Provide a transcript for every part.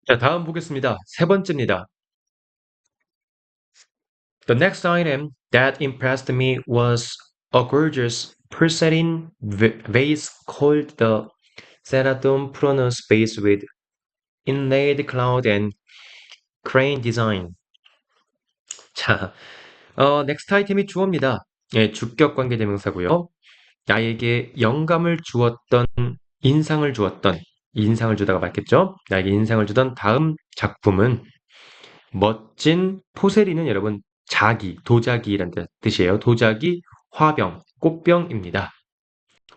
자, 다음 보겠습니다. 세 번째입니다. The next item that impressed me was a gorgeous porcelain vase called the Celadon Pronus vase with inlaid cloud and crane design. 자, next 아이템이 주어입니다. 예, 주격 관계 대명사고요. 나에게 영감을 주었던, 인상을 주다가 맞겠죠? 나에게 인상을 주던 다음 작품은 멋진 포세리는 여러분 도자기란 뜻이에요. 도자기, 화병, 꽃병입니다.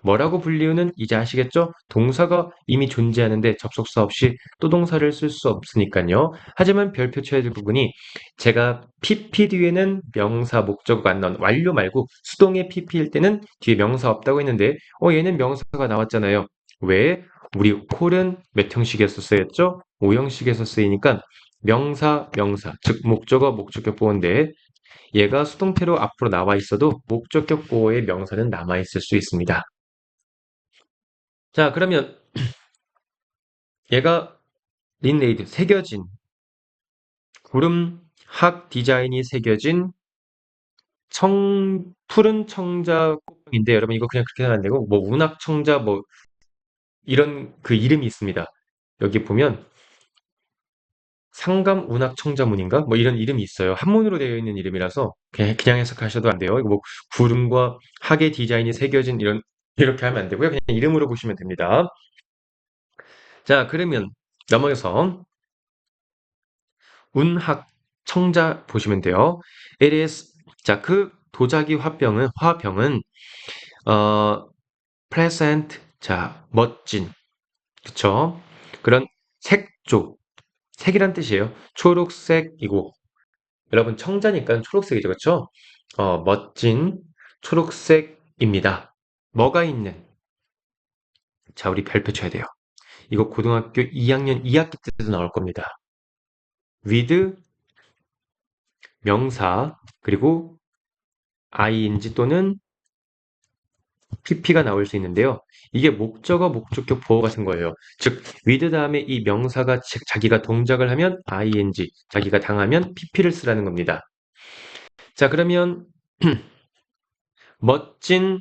뭐라고 불리우는 이제 아시겠죠? 동사가 이미 존재하는데 접속사 없이 또 동사를 쓸 수 없으니까요. 하지만 별표 쳐야 될 부분이 제가 PP 뒤에는 명사 목적어가 안 나온 완료 말고 수동의 PP일 때는 뒤에 명사 없다고 했는데 얘는 명사가 나왔잖아요. 왜? 우리 콜은 몇 형식이었었어요? 5형식에서 쓰이니까 명사, 즉 목적어 보호인데 얘가 수동태로 앞으로 나와 있어도 목적격 보호의 명사는 남아 있을 수 있습니다. 자, 그러면 얘가 린네이드, 새겨진, 구름, 학 디자인이 새겨진 푸른 청자 꽃병인데 여러분 이거 그냥 그렇게 하면 안 되고 뭐 운학 청자 뭐 이런 그 이름이 있습니다. 여기 보면 상감 운학 청자문인가? 뭐 이런 이름이 있어요. 한문으로 되어 있는 이름이라서 그냥 해석하셔도 안 돼요. 이거 뭐 구름과 학의 디자인이 새겨진 이렇게 하면 안 되고요. 그냥 이름으로 보시면 됩니다. 자, 그러면 넘어가서 운학 청자 보시면 돼요. It is 자, 그 도자기 화병은 pleasant 자, 멋진 그쵸? 그런 색이란 뜻이에요. 초록색이고 여러분 청자니까 초록색이죠, 그쵸? 멋진 초록색입니다. 뭐가 있는 자, 우리 별표 쳐야 돼요. 이거 고등학교 2학년 2학기 때도 나올 겁니다. with 명사 그리고 ing 또는 pp가 나올 수 있는데요. 이게 목적어, 목적격 보호 같은 거예요. 즉, with 다음에 이 명사가 자기가 동작을 하면 ing, 자기가 당하면 pp를 쓰라는 겁니다. 자, 그러면 멋진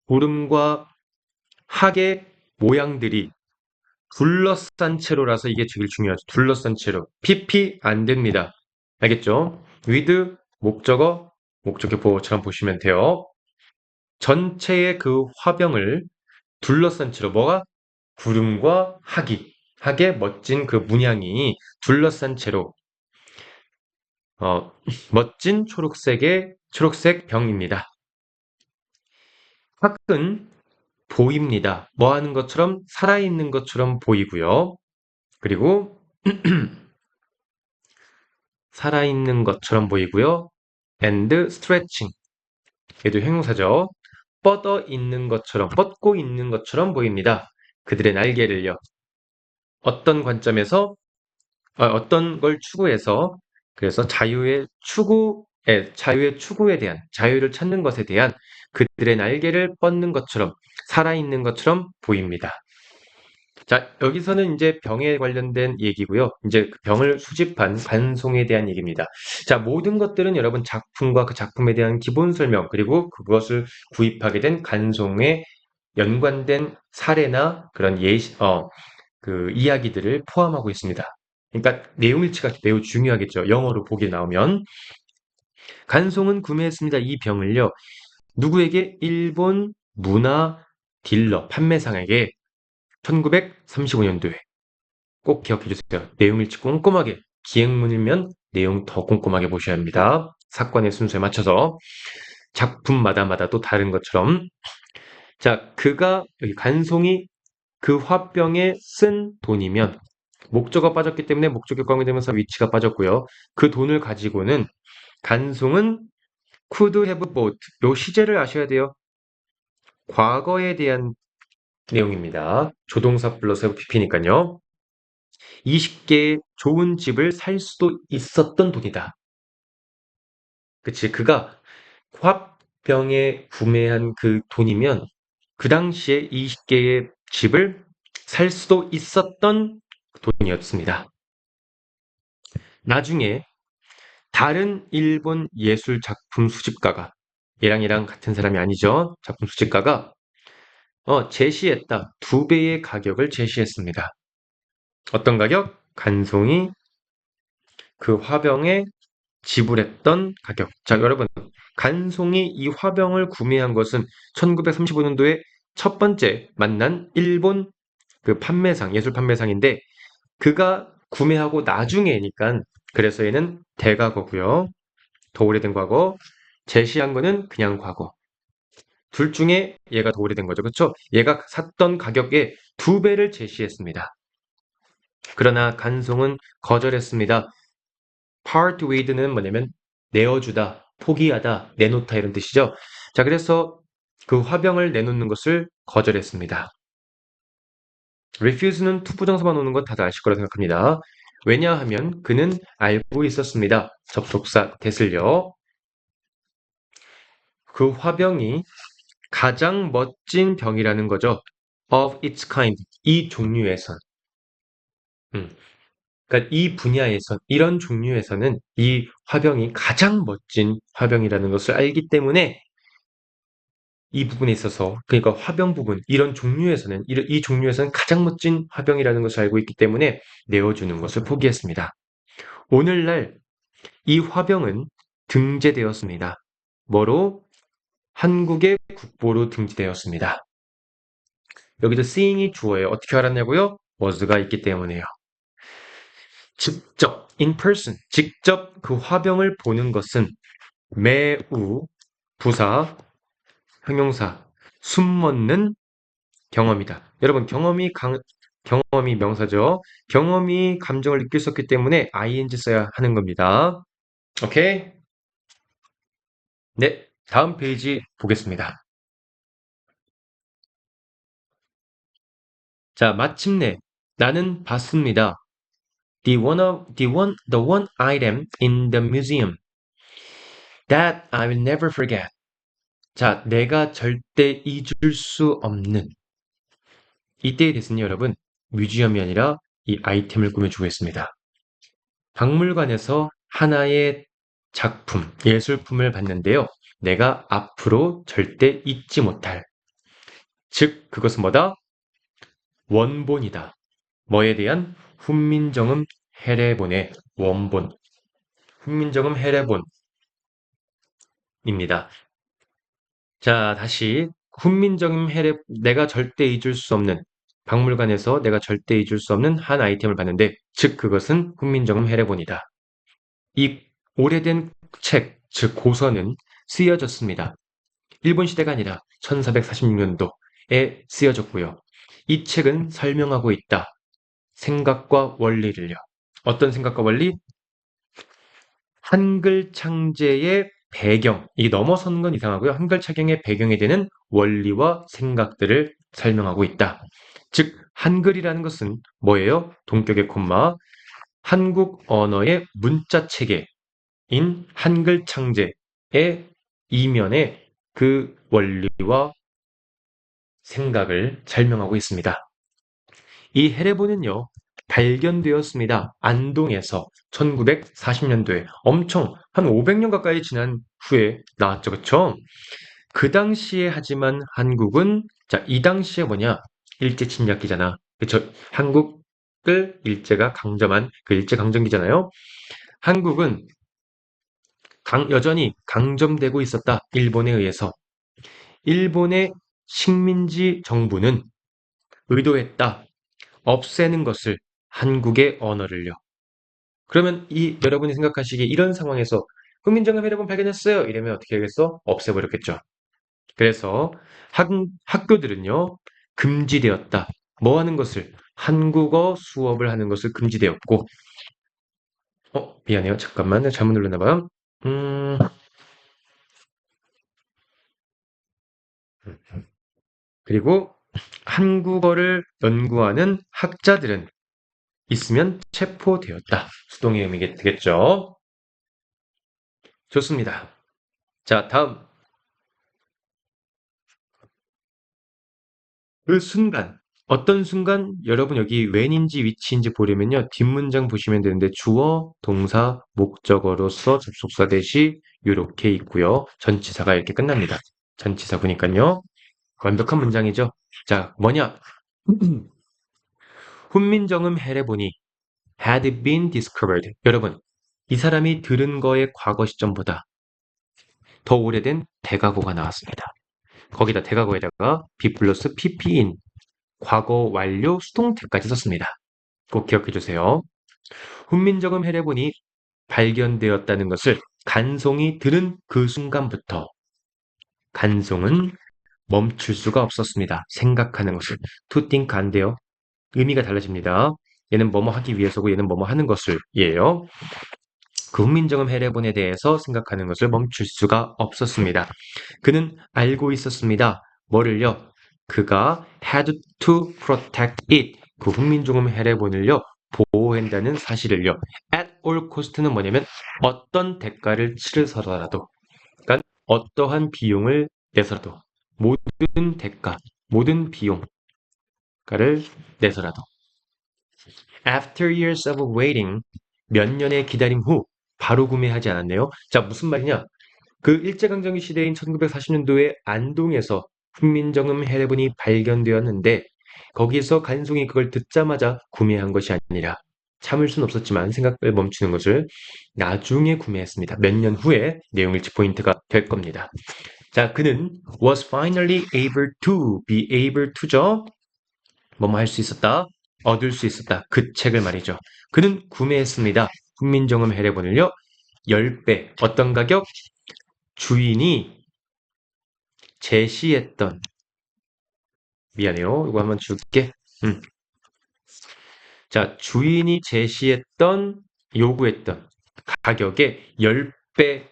구름과 학의 모양들이 둘러싼 채로라서 이게 제일 중요하죠. 둘러싼 채로. pp 안 됩니다. 알겠죠? with 목적어, 목적격 보호처럼 보시면 돼요. 전체의 그 화병을 둘러싼 채로 뭐가? 구름과 학의 멋진 그 문양이 둘러싼 채로 멋진 초록색 병입니다. 학은 보입니다. 뭐 하는 것처럼 살아있는 것처럼 보이고요. 그리고 살아있는 것처럼 보이고요. and stretching 얘도 형용사죠. 뻗고 있는 것처럼 보입니다. 그들의 날개를요. 어떤 관점에서 어떤 걸 추구해서 그래서 자유의 추구에 대한 자유를 찾는 것에 대한 그들의 날개를 뻗는 것처럼 살아있는 것처럼 보입니다. 자, 여기서는 이제 병에 관련된 얘기고요. 이제 그 병을 수집한 간송에 대한 얘기입니다. 자, 모든 것들은 여러분 작품과 그 작품에 대한 기본 설명 그리고 그것을 구입하게 된 간송에 연관된 사례나 그런 그 이야기들을 포함하고 있습니다. 그러니까 내용일치가 매우 중요하겠죠. 영어로 보게 나오면. 간송은 구매했습니다. 이 병을요. 누구에게? 일본 문화 딜러, 판매상에게 1935년도에 꼭 기억해 주세요. 내용일치 꼼꼼하게. 기행문이면 내용 더 꼼꼼하게 보셔야 합니다. 사건의 순서에 맞춰서 작품마다 또 다른 것처럼. 자, 여기 간송이 그 화병에 쓴 돈이면 목적어가 빠졌기 때문에 목적격 관계대명사 위치가 빠졌고요. 그 돈을 가지고는 간송은 could have bought 요 시제를 아셔야 돼요. 과거에 대한 내용입니다. 조동사 플러스 pp니까요. 20개의 좋은 집을 살 수도 있었던 돈이다. 그치? 그가 화병에 구매한 그 돈이면 그 당시에 20개의 집을 살 수도 있었던 돈이었습니다. 나중에 다른 일본 예술 작품 수집가가 얘랑 같은 사람이 아니죠. 작품 수집가가 제시했다. 2배의 가격을 제시했습니다. 어떤 가격? 간송이 그 화병에 지불했던 가격. 자, 여러분, 간송이 이 화병을 구매한 것은 1935년도에 첫 번째 만난 일본 그 판매상, 예술 판매상인데 그가 구매하고 나중에니까 그래서 얘는 대과거고요. 더 오래된 과거. 제시한 거는 그냥 과거. 둘 중에 얘가 더 오래된 거죠. 그렇죠? 얘가 샀던 가격의 2배를 제시했습니다. 그러나 간송은 거절했습니다. part with는 뭐냐면 내어주다, 포기하다, 내놓다 이런 뜻이죠. 자, 그래서 그 화병을 내놓는 것을 거절했습니다. refuse는 투부정사만 오는 건 다들 아실 거라 생각합니다. 왜냐하면 그는 알고 있었습니다. 접속사 that을요. 그 화병이 가장 멋진 병이라는 거죠. of its kind. 이 종류에선. 음. 그러니까 이 분야에서 이런 종류에서는 이 화병이 가장 멋진 화병이라는 것을 알기 때문에 이 부분에 있어서 그러니까 화병 부분 이런 종류에서는 이 종류에서는 가장 멋진 화병이라는 것을 알고 있기 때문에 내어주는 것을 포기했습니다. 오늘날 이 화병은 등재되었습니다. 뭐로? 한국의 국보로 등재되었습니다. 여기도 seeing이 주어예요. 어떻게 알았냐고요? was가 있기 때문에요. 직접, in person, 직접 그 화병을 보는 것은 매우 부사, 형용사, 숨먹는 경험이다. 여러분, 경험이 명사죠. 경험이 감정을 느낄 수 없기 때문에 ing 써야 하는 겁니다. 오케이? 네, 다음 페이지 보겠습니다. 자, 마침내 나는 봤습니다. The one item in the museum that I will never forget. 자, 내가 절대 잊을 수 없는 이때의 대신이 여러분 뮤지엄이 아니라 이 아이템을 꾸며주고 있습니다. 박물관에서 하나의 작품, 예술품을 봤는데요. 내가 앞으로 절대 잊지 못할. 즉, 그것은 뭐다? 원본이다. 뭐에 대한? 훈민정음 해례본의 원본. 훈민정음 해례본입니다. 자, 다시 훈민정음 해례 내가 절대 잊을 수 없는 박물관에서 내가 절대 잊을 수 없는 한 아이템을 봤는데 즉 그것은 훈민정음 해례본이다. 이 오래된 책, 즉 고서는 쓰여졌습니다. 일본 시대가 아니라 1446년도에 쓰여졌고요. 이 책은 설명하고 있다. 생각과 원리를요. 어떤 생각과 원리? 한글 창제의 배경, 이 넘어서는 건 이상하고요. 한글 창제의 배경이 되는 원리와 생각들을 설명하고 있다. 즉, 한글이라는 것은 뭐예요? 동격의 콤마, 한국 언어의 문자 체계인 한글 창제의 이면에 그 원리와 생각을 설명하고 있습니다. 이 해례본은요, 발견되었습니다. 안동에서 1940년도에 엄청 한 500년 가까이 지난 후에 나왔죠. 그쵸? 그 당시에 하지만 한국은 자, 이 당시에 뭐냐? 일제 침략기잖아. 그쵸? 한국을 일제가 강점한 그 일제 강점기잖아요. 한국은 여전히 강점되고 있었다. 일본에 의해서. 일본의 식민지 정부는 의도했다. 없애는 것을 한국의 언어를요. 그러면 여러분이 생각하시기에 이런 상황에서 국민정음 회력은 발견했어요. 이러면 어떻게 하겠어? 없애버렸겠죠. 그래서 학교들은요. 금지되었다. 뭐 하는 것을? 한국어 수업을 하는 것을 금지되었고 미안해요. 잠깐만. 내가 잘못 눌렀나 봐요. 음, 그리고 한국어를 연구하는 학자들은 있으면 체포되었다. 수동의 의미가 되겠죠. 좋습니다. 자, 다음. 그 순간 어떤 순간 여러분 여기 when인지 which인지 보려면요. 뒷문장 보시면 되는데 주어, 동사, 목적어로서 접속사 대시 이렇게 있고요. 전치사가 이렇게 끝납니다. 전치사 보니까요. 완벽한 문장이죠. 자, 뭐냐? 훈민정음 해례본이 had been discovered. 여러분, 이 사람이 들은 거의 과거 시점보다 더 오래된 대과거가 나왔습니다. 거기다 대과거에다가 be 플러스 pp인 과거 완료 수동태까지 썼습니다. 꼭 기억해 주세요. 훈민정음 해례본이 발견되었다는 것을 간송이 들은 그 순간부터 간송은 멈출 수가 없었습니다. 생각하는 것을. to think 안 돼요. 의미가 달라집니다. 얘는 뭐뭐 하기 위해서고 얘는 뭐뭐 하는 것을 이에요. 그 훈민정음 해례본에 대해서 생각하는 것을 멈출 수가 없었습니다. 그는 알고 있었습니다. 뭐를요? 그가 had to protect it. 그 훈민정음 해례본을요. 보호한다는 사실을요. at all cost는 뭐냐면 어떤 대가를 치르서라도 그러니까 어떠한 비용을 내서라도 모든 대가, 모든 비용가를 내서라도 After years of waiting, 몇 년의 기다림 후 바로 구매하지 않았네요. 자, 무슨 말이냐? 그 일제강점기 시대인 1940년도에 안동에서 훈민정음 해례본이 발견되었는데 거기서 간송이 그걸 듣자마자 구매한 것이 아니라 참을 순 없었지만 생각을 멈추는 것을 나중에 구매했습니다. 몇 년 후에 내용일치 포인트가 될 겁니다. 자, 그는 was finally able to, be able to죠. 뭐뭐 할 수 있었다, 얻을 수 있었다. 그 책을 말이죠. 그는 구매했습니다. 훈민정음 해례본을요. 10배. 어떤 가격? 주인이 제시했던 미안해요. 이거 한번 줄게. 자, 주인이 제시했던 요구했던 가격의 10배,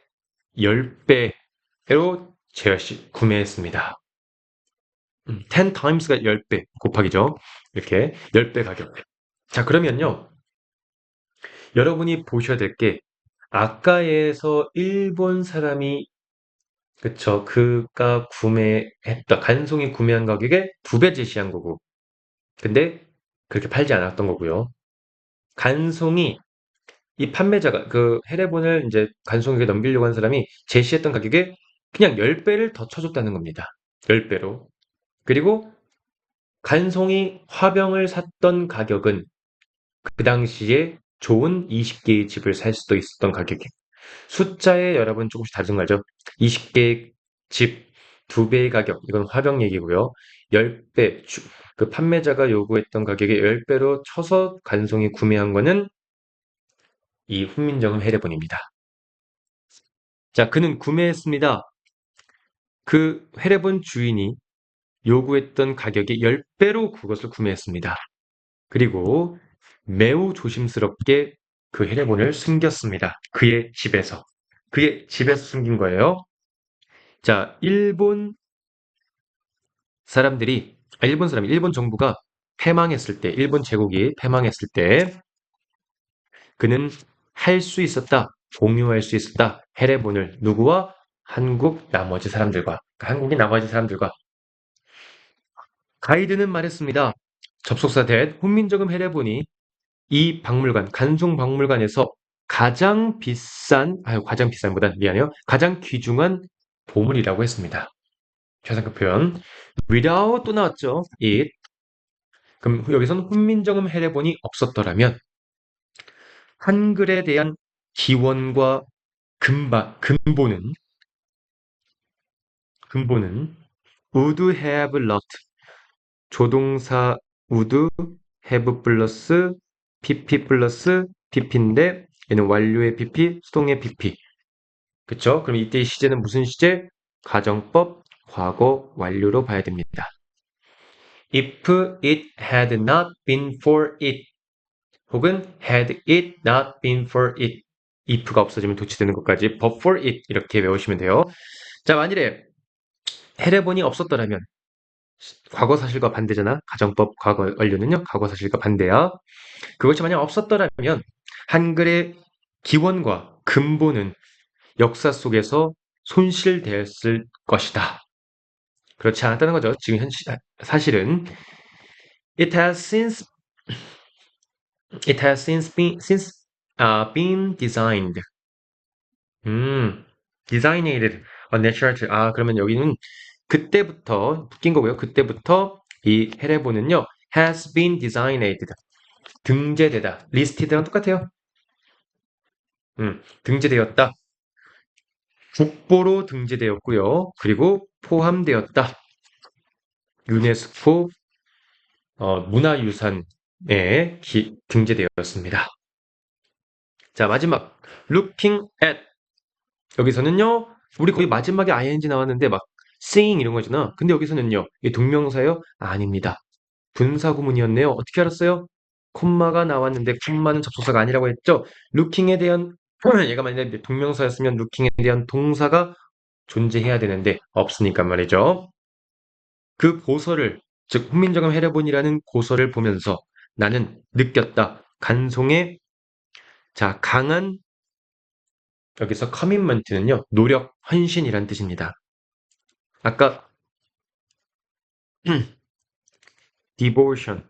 10배로 구매했습니다. 10 times가 10배 곱하기죠. 이렇게 10배 가격. 자, 그러면요. 여러분이 보셔야 될 게 아까에서 일본 사람이 그쵸. 그가 구매했다. 간송이 구매한 가격의 2배 제시한 거고. 근데 그렇게 팔지 않았던 거고요. 간송이 이 판매자가 그 해례본을 이제 간송에게 넘기려고 한 사람이 제시했던 가격에 그냥 10배를 더 쳐줬다는 겁니다. 10배로. 그리고 간송이 화병을 샀던 가격은 그 당시에 좋은 20개의 집을 살 수도 있었던 가격이에요. 숫자에 여러분 조금씩 다른 거죠. 20개의 집, 2배의 가격, 이건 화병 얘기고요. 10배, 그 판매자가 요구했던 가격의 10배로 쳐서 간송이 구매한 거는 이 훈민정음 해례본입니다. 자, 그는 구매했습니다. 그 해례본 주인이 요구했던 가격의 10배로 그것을 구매했습니다. 그리고 매우 조심스럽게 그 해례본을 숨겼습니다. 그의 집에서. 그의 집에서 숨긴 거예요. 자, 일본 정부가 패망했을 때, 일본 제국이 패망했을 때, 그는 할 수 있었다, 공유할 수 있었다, 해례본을 누구와? 한국 나머지 사람들과, 그러니까 한국인 나머지 사람들과. 가이드는 말했습니다. 접속사 대 훈민정음 해례본이 이 박물관, 간송박물관에서 가장 비싼보단 미안해요. 가장 귀중한 보물이라고 했습니다. 최상급 표현. without 또 나왔죠. it. 그럼 여기서는 훈민정음 해례본이 없었더라면 한글에 대한 기원과 근본은 would have loved 조동사 would have 플러스 pp 플러스 pp인데 얘는 완료의 pp, 수동의 pp. 그쵸? 그럼 이때의 시제는 무슨 시제? 가정법 과거 완료로 봐야 됩니다. If it had not been for it 혹은 had it not been for it if가 없어지면 도치되는 것까지 but for it 이렇게 외우시면 돼요. 자, 만일에 해례본이 없었더라면 과거 사실과 반대잖아. 가정법 과거 완료는요. 과거 사실과 반대야. 그것이 만약 없었더라면 한글의 기원과 근본은 역사 속에서 손실되었을 것이다. 그렇지 않았다는 거죠. 지금 사실은 It has since been designed. designated a natural tree. 아, 그러면 여기는 그때부터 웃긴 거고요. 그때부터 이 헤레보는요. has been designed. 등재되다. listed랑 똑같아요. 등재되었다. 국보로 등재되었고요. 그리고 포함되었다. 유네스코 문화유산에 등재되었습니다. 자, 마지막 looking at 여기서는요. 우리 거의 마지막에 ing 나왔는데 막 seeing 이런 거잖아. 근데 여기서는요. 이 동명사예요? 아닙니다. 분사구문이었네요. 어떻게 알았어요? 콤마가 나왔는데 콤마는 접속사가 아니라고 했죠? looking에 대한 얘가 만약에 동명사였으면 looking에 대한 동사가 존재해야 되는데 없으니까 말이죠. 그 고서를 즉 훈민정음 해례본이라는 고서를 보면서 나는 느꼈다. 간송의 자 강한 여기서 커밋먼트는요. 노력, 헌신이란 뜻입니다. 아까 devotion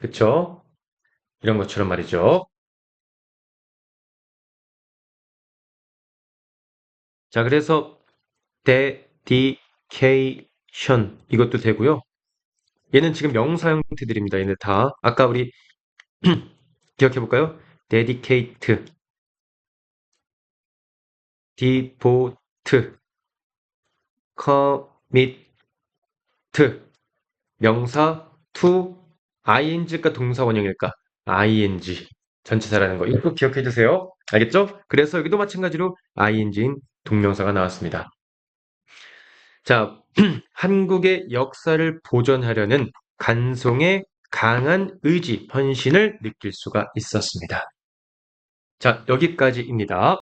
그쵸? 이런 것처럼 말이죠. 자 그래서 dedication 이것도 되고요. 얘는 지금 명사 형태들입니다. 얘는 다 아까 우리 기억해 볼까요? dedicate, devote, commit 명사 to ing일까 동사 원형일까? ing 전치사라는 거 이거 꼭 기억해 주세요. 알겠죠? 그래서 여기도 마찬가지로 ing인 동명사가 나왔습니다. 자, 한국의 역사를 보존하려는 간송의 강한 의지, 헌신을 느낄 수가 있었습니다. 자, 여기까지입니다.